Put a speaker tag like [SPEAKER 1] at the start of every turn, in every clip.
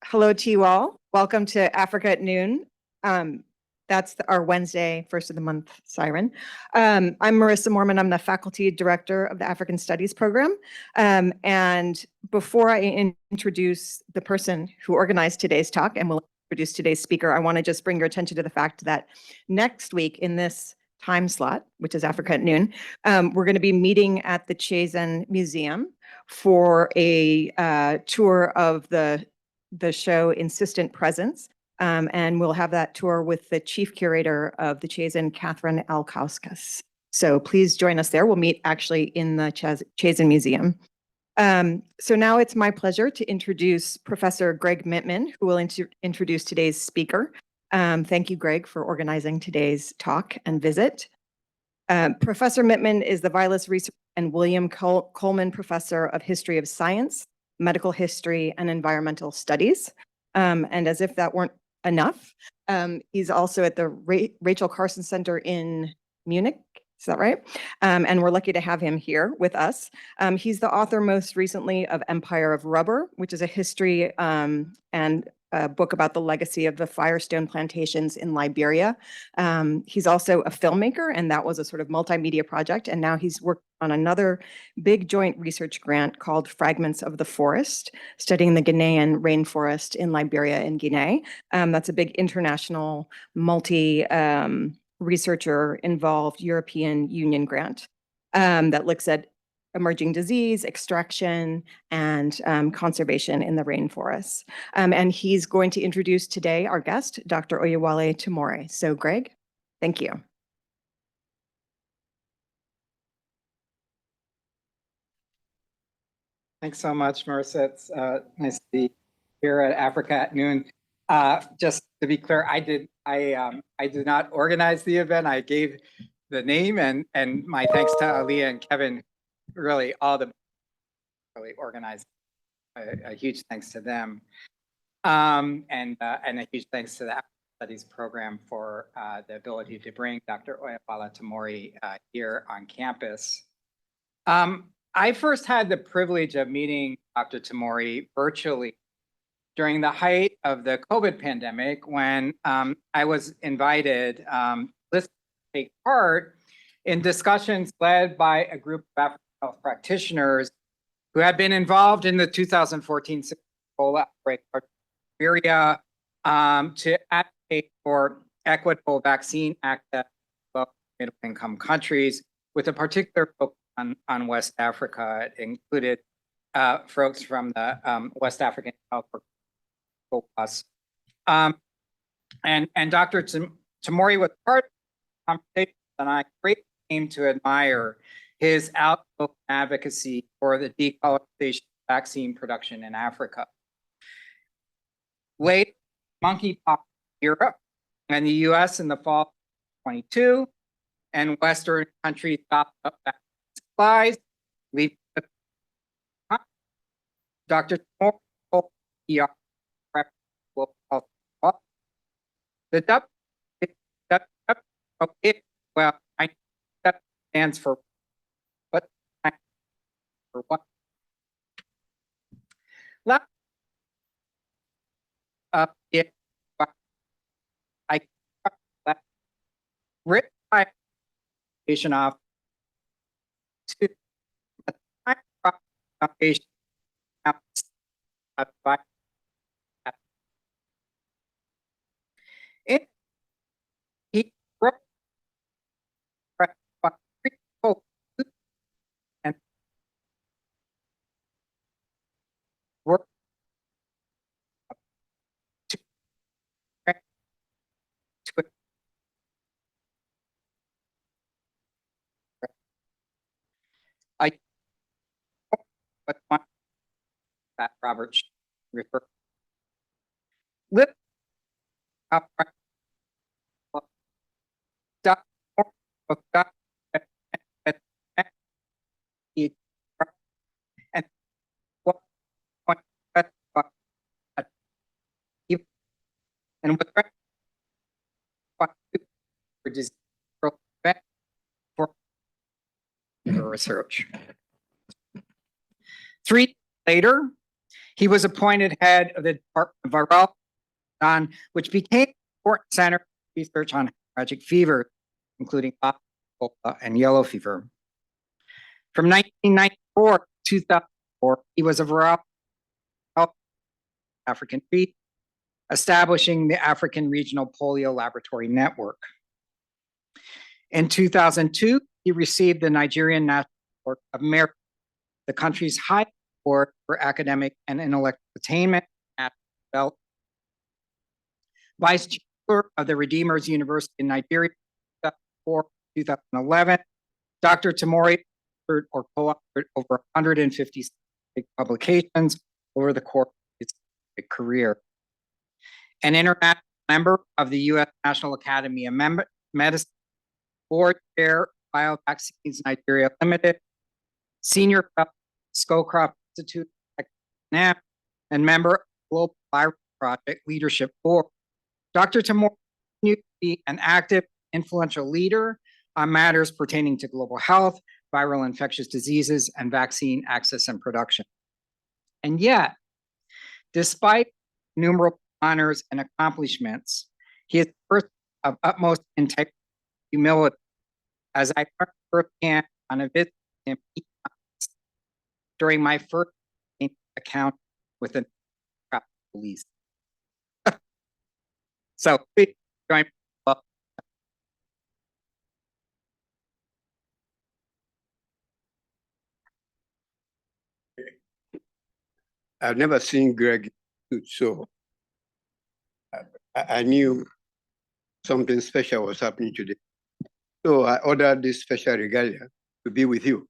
[SPEAKER 1] Hello to you all. Welcome to Africa at Noon. That's our Wednesday, first of the month siren. I'm Marissa Mormon. I'm the faculty director of the African Studies program. And before I introduce the person who organized today's talk and will introduce today's speaker, I want to just bring your attention to the fact that next week in this time slot, which is Africa at Noon, we're going to be meeting at the Chazen Museum for a tour of the show Insistent Presence. And we'll have that tour with the chief curator of the Chazen, Catherine Alkauskas. So please join us there. We'll meet actually in the Chazen Museum. So now it's my pleasure to introduce Professor Greg Mittman, who will introduce today's speaker. Thank you, Greg, for organizing today's talk and visit. Professor Mittman is the Vilas Research and William Coleman Professor of History of Science, Medical History, and Environmental Studies. And as if that weren't enough, he's also at the Rachel Carson Center in Munich. Is that right? And we're lucky to have him here with us. He's the author most recently of Empire of Rubber, which is a history and a book about the legacy of the Firestone plantations in Liberia. He's also a filmmaker, and that was a sort of multimedia project. And now he's worked on another big joint research grant called Fragments of the Forest, studying the Ghanaian rainforest in Liberia and Guinea. That's a big international researcher involved European Union grant that looks at emerging disease, extraction, and conservation in the rainforests. And he's going to introduce today our guest, Dr. Oyewale Tomori. So Greg, thank you.
[SPEAKER 2] Thanks so much, Marissa. It's nice to be here at Africa at Noon. Just to be clear, I did not organize the event. I gave the name, and my thanks to Aliyah and Kevin, really really organized. A huge thanks to them, and a huge thanks to the African Studies program for the ability to bring Dr. Oyewale Tomori here on campus. I first had the privilege of meeting Dr. Tomori virtually during the height of the COVID pandemic, when I was invited to take part in discussions led by a group of African health practitioners who had been involved in the 2014 Ebola outbreak in Liberia to advocate for equitable vaccine access to middle-income countries, with a particular focus on West Africa. It included folks from the West African Health Plus. And Dr. Tomori was part of the conversation, and I greatly came to admire his outspoken advocacy for the decolonization of vaccine production in Africa. Later, monkeypox in Europe and the US in the fall of 2022, and Western countries stopped up vaccine supplies, leaving Dr. Tomori told ER the well, I that stands for what? It I written by off to foundation he wrote and work to I but that Robert referred live up and what and with for research. 3 days later, He was appointed head of the Department of Virology, which became an important center of research on hemorrhagic fever, including Ebola and yellow fever. From 1994 to 2004, he was a virologist of African region, establishing the African Regional Polio Laboratory Network. In 2002, he received the Nigerian National Award of Merit, the country's highest award for academic and intellectual attainment and development. Vice Chancellor of the Redeemers University in Nigeria, 2004-2011, Dr. Tomori authored or co-authored over 150 publications over the course of his career. An international member of the U.S. National Academy of Medicine, board chair, Biovaccines Nigeria Limited, senior fellow, Scowcroft Institute, and member of the Global Virus Project Leadership Board. Dr. Tomori continues to be an active, influential leader on matters pertaining to global health, viral infectious diseases, and vaccine access and production. And yet, despite numerous honors and accomplishments, he is a person of utmost integrity and humility, as I learned firsthand on a visit to him during my first account with the police. So please join me.
[SPEAKER 3] I've never seen Greg, so I knew something special was happening today. So I ordered this special regalia to be with you.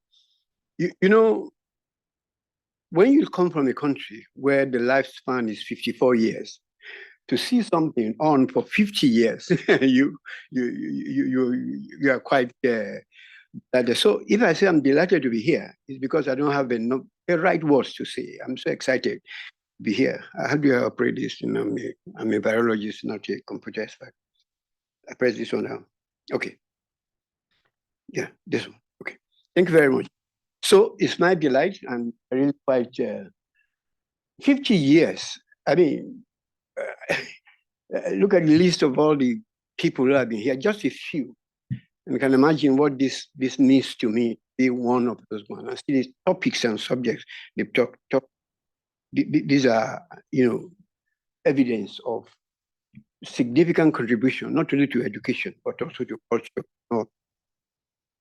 [SPEAKER 3] You know, when you come from a country where the lifespan is 54 years, to see something on for 50 years, you are quite so if I say I'm delighted to be here, it's because I don't have the right words to say. I'm so excited to be here. How do I operate this? You know, I'm a virologist, not a computer expert. I press this one down. Okay. Yeah, this one. Okay. Thank you very much. So it's my delight, and really quite 50 years. I mean, look at the list of all the people who have been here, just a few. And you can imagine what this means to me, be one of those ones. I see these topics and subjects they talk. These are, evidence of significant contribution, not only to education, but also to culture.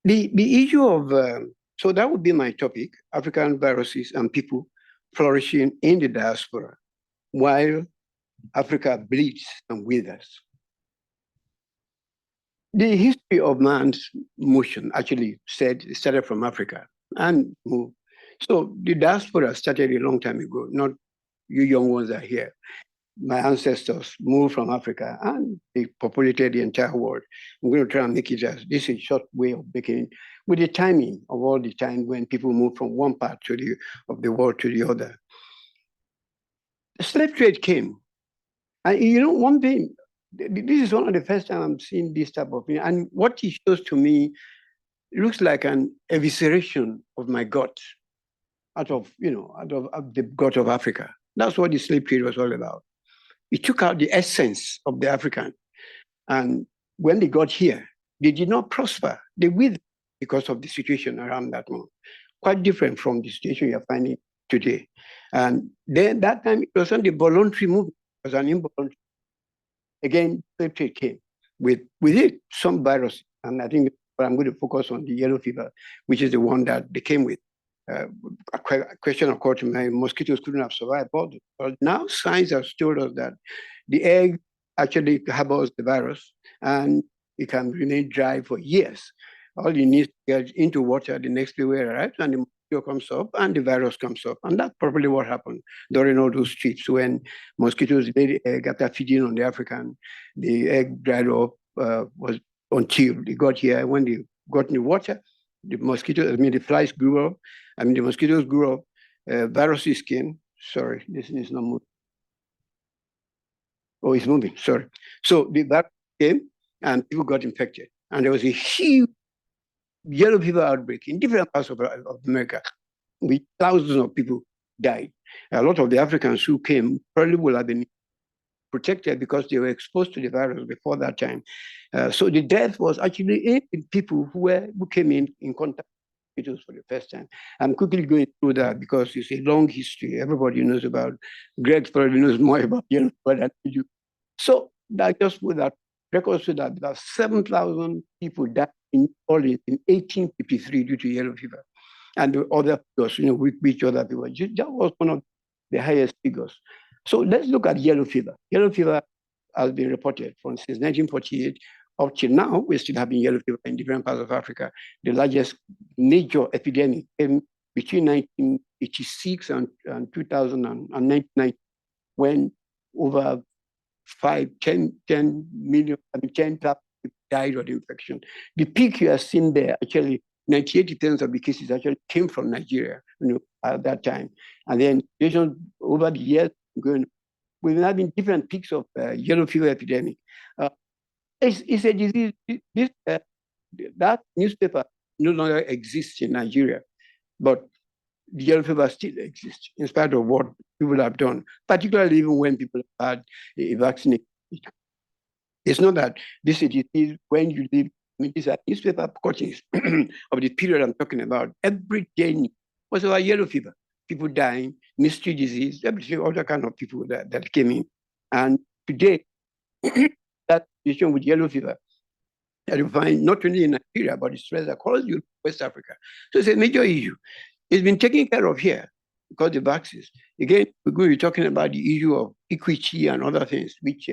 [SPEAKER 3] The issue of, so that would be my topic, African viruses and people flourishing in the diaspora, while Africa bleeds and withers. The history of man's motion actually started from Africa and moved. So the diaspora started a long time ago, not you young ones are here. My ancestors moved from Africa and they populated the entire world. I'm going to try and make it as this is a short way of making with the timing of all the time when people move from one part of the world to the other. The slave trade came. And one thing, this is one of the first time I'm seeing this type of thing. And what it shows to me, it looks like an evisceration of my gut out of the gut of Africa. That's what the slave trade was all about. It took out the essence of the African. And when they got here, they did not prosper. They withered because of the situation around that moment. Quite different from the situation you're finding today. And then that time it wasn't the voluntary movement, it was an involuntary. Again, slave trade came with it some virus. And I think I'm going to focus on the yellow fever, which is the one that they came with. A question occurred to me, mosquitoes couldn't have survived. But now science has told us that the egg actually harbors the virus and it can remain dry for years. All you need to get into water the next day where it arrives, and the mosquito comes up and the virus comes up. And that's probably what happened during all those trips when mosquitoes laid the egg after feeding on the African. The egg dried up was until they got here. When they got in the water, the flies grew up. The mosquitoes grew up. Viruses came. Sorry, this is not moving. Oh, it's moving. Sorry. So the virus came and people got infected. And there was a huge yellow fever outbreak in different parts of America with thousands of people died. A lot of the Africans who came probably will have been protected because they were exposed to the virus before that time. So the death was actually in people who came in contact with us for the first time. I'm quickly going through that because it's a long history. Everybody knows about. Greg probably knows more about yellow fever than you. So that just put that records show that about 7,000 people died in New Orleans in 1853 due to yellow fever, and the other figures, which other people. That was one of the highest figures. So let's look at yellow fever. Yellow fever has been reported from since 1948 up till now. We're still having yellow fever in different parts of Africa. The largest major epidemic came between 1986 and 1990, when over 10 million, 10,000 people died of the infection. The peak you are seeing there, actually, 98% of the cases actually came from Nigeria, at that time. And then over the years, we've been having different peaks of yellow fever epidemic. It's a disease. That newspaper no longer exists in Nigeria, but the yellow fever still exists in spite of what people have done, particularly even when people have had a vaccination. It's not that this is a disease when you live. I mean, these are newspaper cuttings of the period I'm talking about. Every day was about yellow fever, people dying, mystery disease, everything, all that kind of people that came in. And today, that situation with yellow fever that you find not only in Nigeria, but it's spread across West Africa. So it's a major issue. It's been taken care of here because the vaccines. Again, we're going to be talking about the issue of equity and other things, which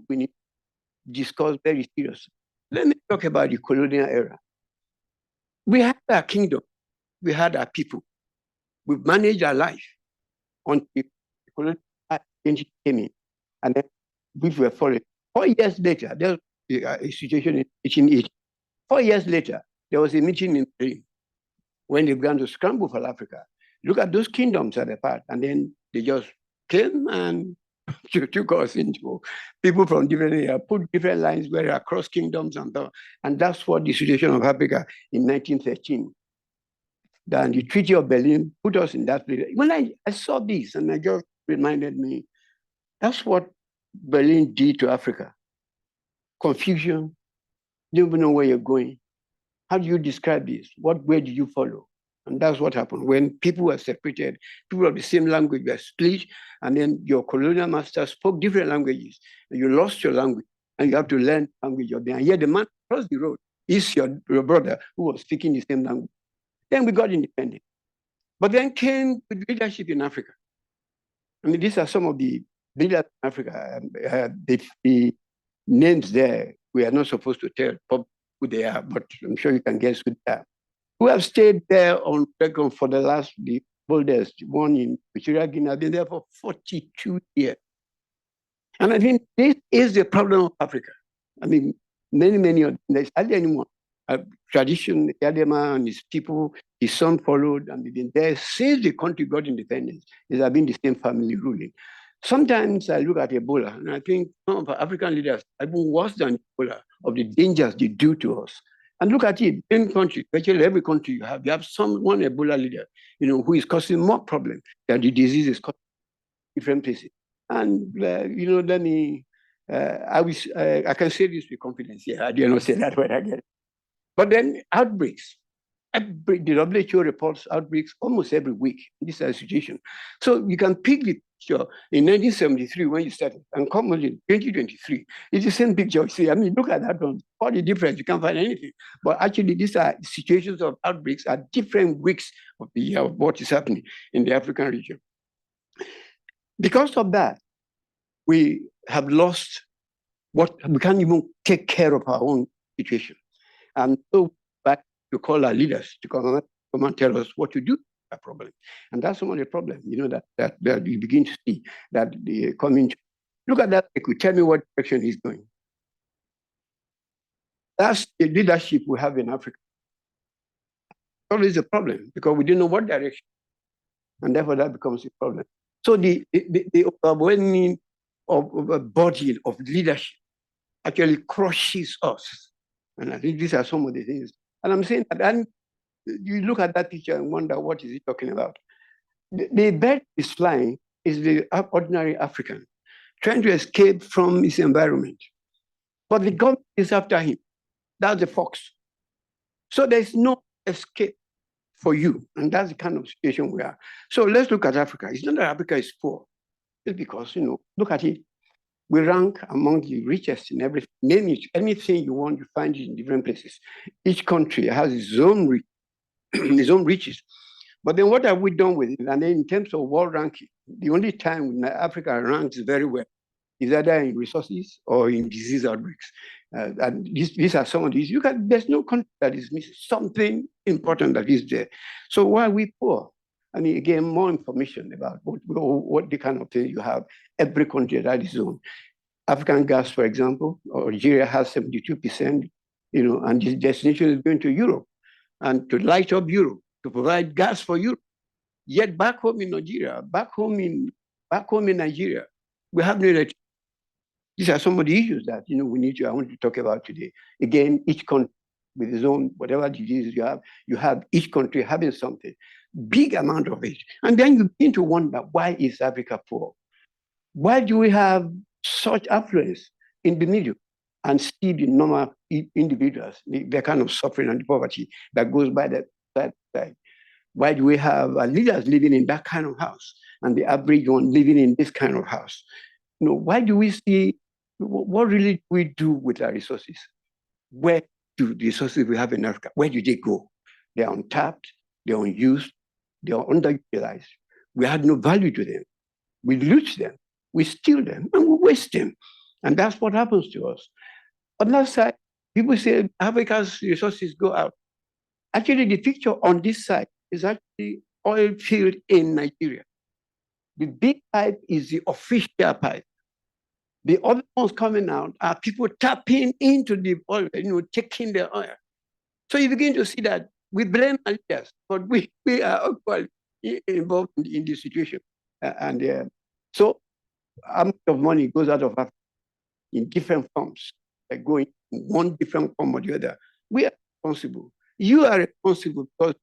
[SPEAKER 3] we need to discuss very seriously. Let me talk about the colonial era. We had our kingdom, we had our people, we managed our life until the colonial identity came in, and then we were following. 4 years later, there was a situation in 1880. 4 years later, there was a meeting in Paris when they began to scramble for Africa. Look at those kingdoms at the part, and then they just came and took us into people from different areas, put different lines where across kingdoms and that's what the situation of Africa in 1913. Then the Treaty of Berlin put us in that place. When I saw this, and it just reminded me, that's what Berlin did to Africa. Confusion, you don't even know where you're going. How do you describe this? What way do you follow? And that's what happened when people were separated. People of the same language were split, and then your colonial masters spoke different languages, and you lost your language, and you have to learn language of them. And yet the man across the road is your brother who was speaking the same language. Then we got independent. But then came the leadership in Africa. I mean, these are some of the leaders in Africa. The names there, we are not supposed to tell who they are, but I'm sure you can guess who they are. Who have stayed there on record for the oldest one in Equatorial Guinea, have been there for 42 years. And I think this is the problem of Africa. I mean, many of them, there's hardly anyone. Tradition, Yadema and his people, his son followed, and they've been there since the country got independence. It has been the same family ruling. Sometimes I look at Ebola, and I think some of our African leaders are even worse than Ebola of the dangers they do to us. And look at it, in country, virtually every country you have one Ebola leader, who is causing more problems than the disease is causing in different places. And, let me, I can say this with confidence. Yeah, I did not say that when I get it. But then outbreaks. The WHO reports outbreaks almost every week in this situation. So you can pick the picture in 1973 when you started and come on in 2023. It's the same picture. You see, I mean, look at that one. All the difference, you can't find anything. But actually, these are situations of outbreaks at different weeks of the year of what is happening in the African region. Because of that, we have lost we can't even take care of our own situation. And so back to call our leaders to come and tell us what to do with that problem. And that's some of the problem, that you begin to see that they come into. Look at that, tell me what direction he's going. That's the leadership we have in Africa. Always a problem because we didn't know what direction. And therefore that becomes a problem. So the overwhelming body of leadership actually crushes us. And I think these are some of the things. And I'm saying that, and you look at that picture and wonder, what is he talking about? The bird is flying is the ordinary African trying to escape from his environment. But the government is after him. That's the fox. So there's no escape for you. And that's the kind of situation we are. So let's look at Africa. It's not that Africa is poor. It's because, look at it. We rank among the richest in everything. Name it, anything you want, you find it in different places. Each country has its own its own riches. But then what have we done with it? And then in terms of world ranking, the only time Africa ranks very well is either in resources or in disease outbreaks. And these are some of these. There's no country that is missing something important that is there. So why are we poor? I mean, again, more information about what the kind of thing you have. Every country that is own. African gas, for example, Algeria has 72%, and this destination is going to Europe and to light up Europe, to provide gas for Europe. Yet back home in Nigeria, back home in Nigeria, we have no electricity. These are some of the issues that I want to talk about today. Again, each country with its own, whatever disease you have each country having something, big amount of it. And then you begin to wonder, why is Africa poor? Why do we have such affluence in the middle and see the normal individuals, the kind of suffering and poverty that goes by that side? Why do we have leaders living in that kind of house and the average one living in this kind of house? Why do we see, what really do we do with our resources? Where do the resources we have in Africa, where do they go? They're untapped, they're unused, they're underutilized. We add no value to them. We loot them, we steal them, and we waste them. And that's what happens to us. On the other side, people say Africa's resources go out. Actually, the picture on this side is actually oil field in Nigeria. The big pipe is the official pipe. The other ones coming out are people tapping into the oil, taking the oil. So you begin to see that we blame others, but we are equally involved in this situation. So how much of money goes out of Africa in different forms, like going in one different form or the other? We are responsible. You are responsible because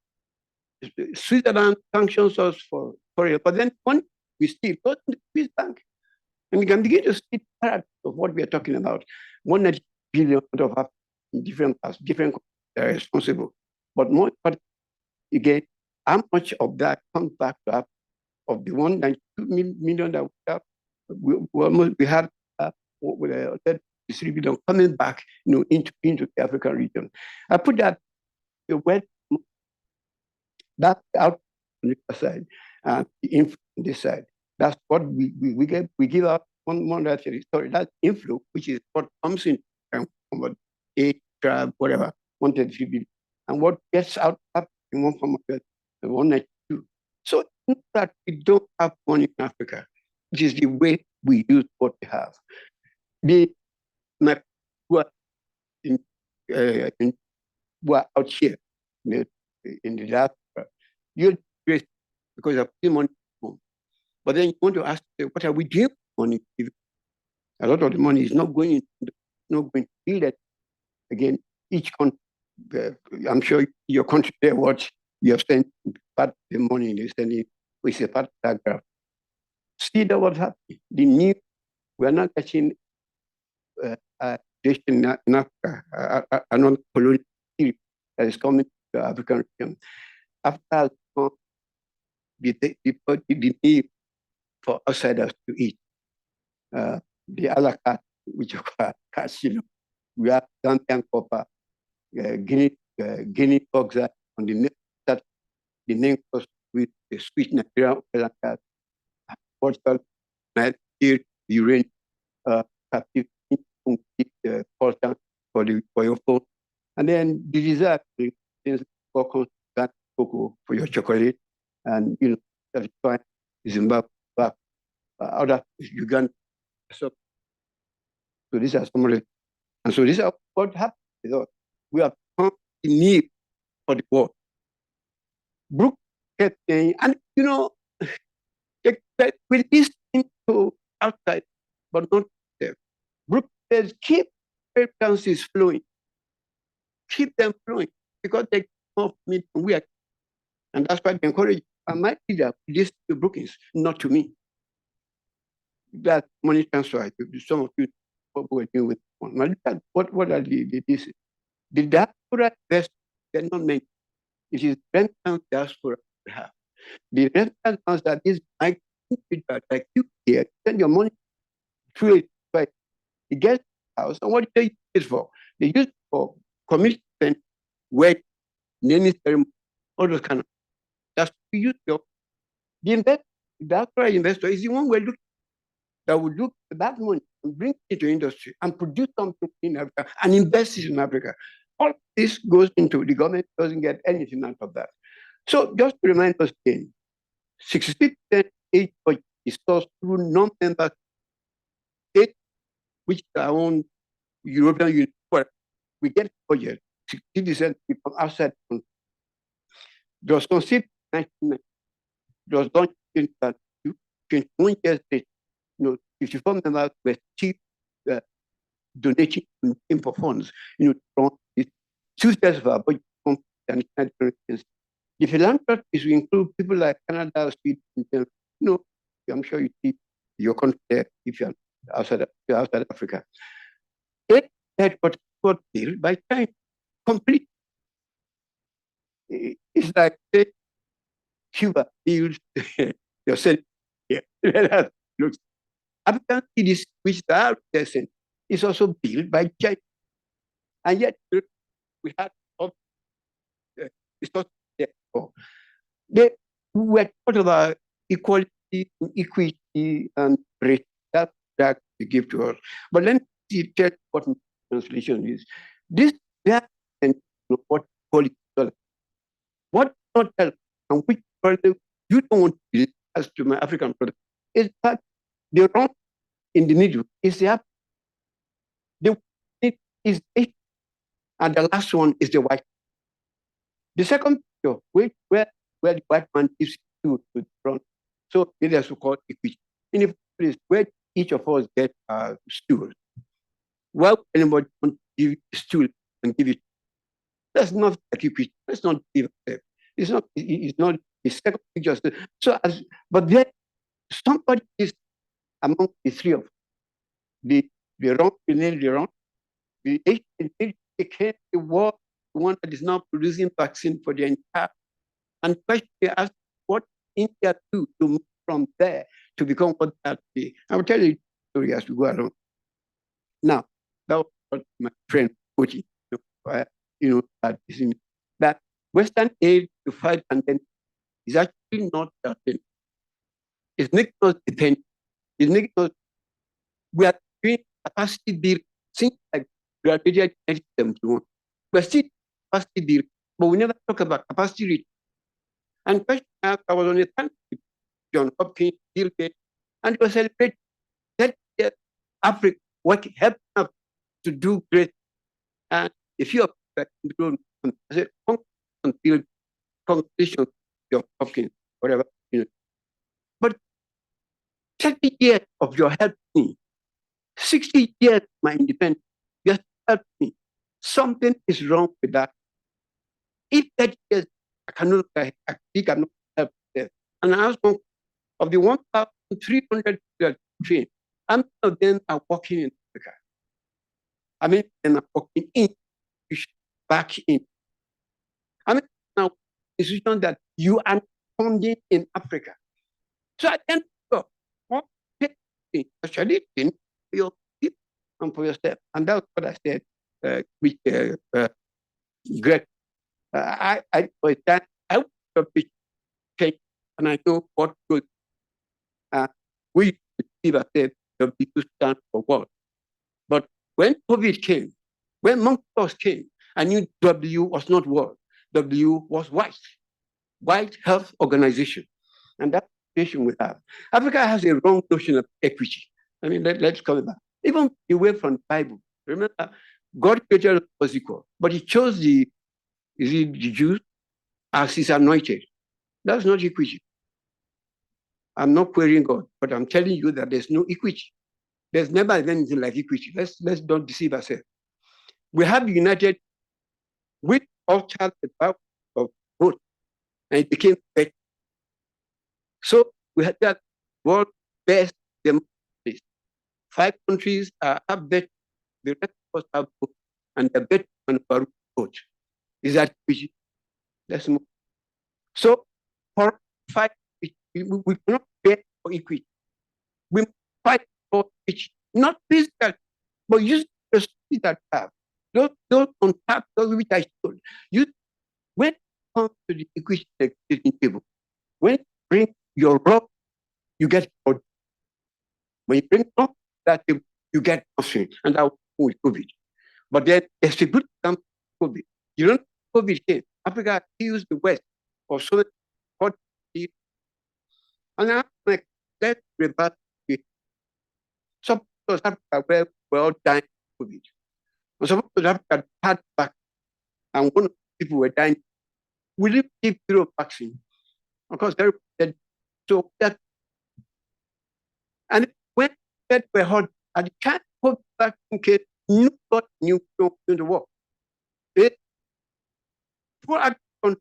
[SPEAKER 3] Switzerland sanctions us for it, but then money we still go to the Swiss bank. And we can begin to see the paradox of what we are talking about. 190 billion of Africa in different parts, different countries are responsible. But more importantly, again, how much of that comes back to Africa? Of the 192 million that we have, we have 33 billion coming back, into the African region. I put that out on the other side and the inflow on this side. That's what we get. We give out one that story. That inflow, which is what comes in from a tribe, whatever, 133 billion, and what gets out in one form of the 192. So that we don't have money in Africa, which is the way we use what we have. Who are out here in the diaspora, you're great because of the money home. But then you want to ask, what are we doing with money? A lot of the money is not going to build it. Again, each country, I'm sure your country there, what you have spent part of the money you're spending, which is a part of that graph. See that what's happening. We are not catching in Africa, another colonial theory that is coming to the African region. After the need for outsiders to eat, the a la carte, which are cash, we have Zambian copper, Guinea oxide on the name that the name was with the sweet Nigerian oil and gas, Portugal, uranium, captive coltan for your phone, and then the dessert things cocoa for your chocolate, and that's fine. Zimbabwe, other Uganda. So these are some of the, and so this is what happened with us. We have come in need for the world. Brooke kept saying, and we listen to outside, but not there. Brooke says, keep frequencies flowing. Keep them flowing because they come from me and we are. And that's why they encourage. my leader this to Brookings, not to me. That money transfer, some of you were doing with one. Now, look at what are this? The diaspora invest, they're not meant. It is rentals diaspora we have. The rentals that is like like you here, send your money through it, right? You get house, and what do they use it for? They use it for community event, wedding, naming ceremony, all those kind of. That's we use your the investor, the diaspora investor is the one we're looking that would look at that money and bring it to industry and produce something in Africa and invest it in Africa. All this goes into the government doesn't get anything out of that. So just to remind us again, 60% aid budget is sourced through non-member states, which are own European Union. Where we get budget, 60% from outside. It was conceived in 1990. It was launched in 21 years later. 54 members were cheap donating for funds, from two-thirds of our budget from the international agencies. The philanthropists will include people like Canada, Sweden, I'm sure you see your country there if you're outside Africa. That was built by China, complete. It's like Cuba builds yourself here. Looks African cities, which are present, is also built by China. And yet, we had they were talking about equality, equity, and rate that we give to us. But let me tell you what translation is. This and what equality is. What not help and which brother you don't want to be as to my African brother is that the wrong in the middle is the is it, and the last one is the white. The second picture, where the white man gives to the front, so it is called equity. In a place where each of us get stools, why would anybody want to give a stool and give it? That's not like equity. That's not give it. It's not the second picture. So but then somebody is among the three of us. The wrong, the wrong, the became the war, the one that is now producing vaccine for the entire. And question asked what India do to move from there to become what that be. I will tell you the story as we go along. Now, that was what my friend Koji, that Western aid to fight pandemic is actually not that thing. It's making us dependent. It's making us, we are doing capacity build since like graduated in 1971. We're still capacity build, but we never talk about capacity reach. And question I was on a panel with John Hopkins, Bill Gates, and we celebrated that Africa helped us to do great. And if you are congratulations, John Hopkins, whatever, But 30 years of your help me, 60 years of my independence, you help me. Something is wrong with that. If 30 years, I cannot help there. And I ask one of the 1,300 people trained, how many of them are working in Africa? How many of them are working in, back in? How many now institutions that you are funding in Africa? So I can go, actually, for your people and for yourself. And that's what I said with Greg. I would take, and I know what good we give ourselves the people stand for what. But when COVID came, when monkeypox came, I knew W was not world. W was white health organization. And that's the situation we have. Africa has a wrong notion of equity. I mean, let's come back. Even away from the Bible. Remember, God created us equal, but he chose the Jews as his anointed. That's not equity. I'm not querying God, but I'm telling you that there's no equity. There's never anything like equity. Let's don't deceive ourselves. We have united with all child the power of vote, and it became better. So we had that world best democracies. 5 countries have bet the rest of us have vote, and the bet on our vote is that let's move. So for fight, we cannot bet for equity. We fight for equity, not physical, but use the resources that we have. Those on top, those which I told you. When it comes to the equity negotiating table, when you bring your rock, you get God. When you bring up that table, you get nothing, and that was COVID. But then there's a good example of COVID. You don't COVID came. Africa accused the West of so much. And I'm like, let's revert it. Some of Africa were well dying of COVID. And some of Africa had back, and one of the people were dying. Will you give zero vaccine? Of course, very dead. So that, and when that were hot, at the time of vaccine came, nobody knew going to work. It for action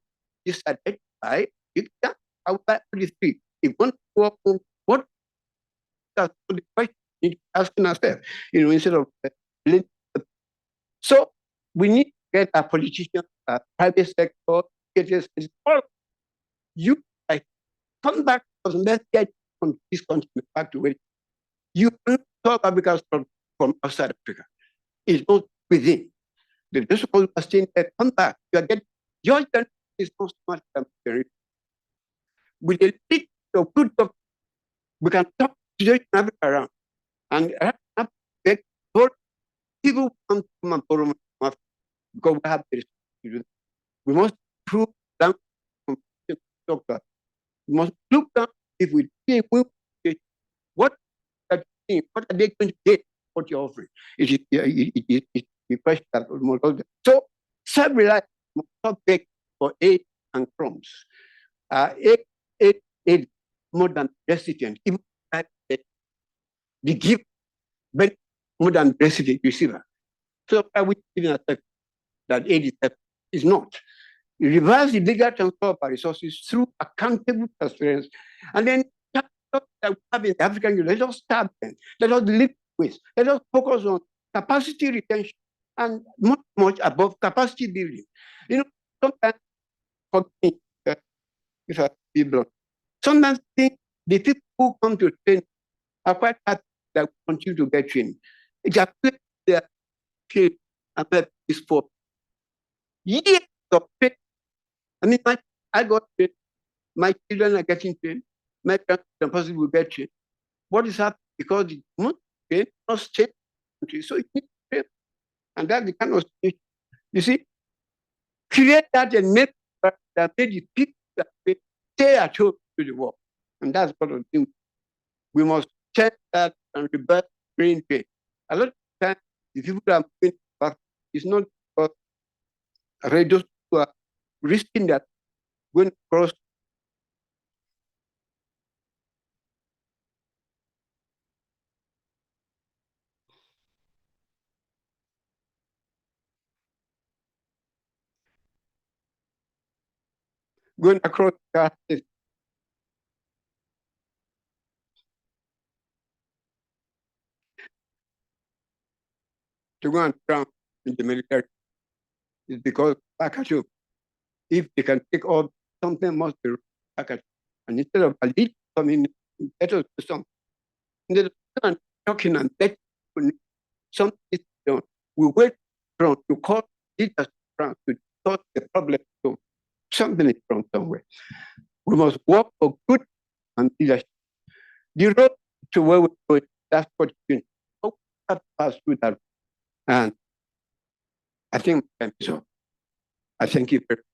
[SPEAKER 3] is identified. It can outside the street. If one work on what that's the question asking ourselves, instead of so we need to get our politicians, private sector, all you come back because let's get from this country back to where you talk Africa from outside Africa. It's not within. The principle of saying that come back, you are getting your country is not so much with a bit of good talk, we can talk to Africa around. And people come and borrow because we have this. We must prove down doctor. We must look down if we see what are they going to get what you're offering. It is the question that so self-reliance must not beg for aid and crumbs. Aid more than recipient, even the gift but more than recipient receiver. So are we giving that aid is not? Reverse the legal transfer of our resources through accountable transparency. And then that we have in the African Union, let us start them. Let us live with. Let us focus on capacity retention and much above capacity building. Sometimes for me, if I be blunt, sometimes think the people who come to train are quite happy that we continue to get trained. It's a place that is for years of training. I mean, I got trained. My children are getting trained. My grandchildren will get trained. What is happening? Because the most trained must stay in the country. So it needs to train. And that's the kind of situation. You see, create that and make that made the people that stay at home to the work. And that's what we do. We must check that and reverse brain drain. A lot of times, the people that are moving back is not because those who are risking that going across. Going across to go and drown in the military is because back at you. If they can take all something must be back at you. And instead of a lead coming, let us do something. Instead of talking and let something is done. We wait from to call leaders from to solve the problem. So something is wrong somewhere. We must work for good and leadership. The road to where we're going, that's what you have to pass through that. And I think so. I thank you very much.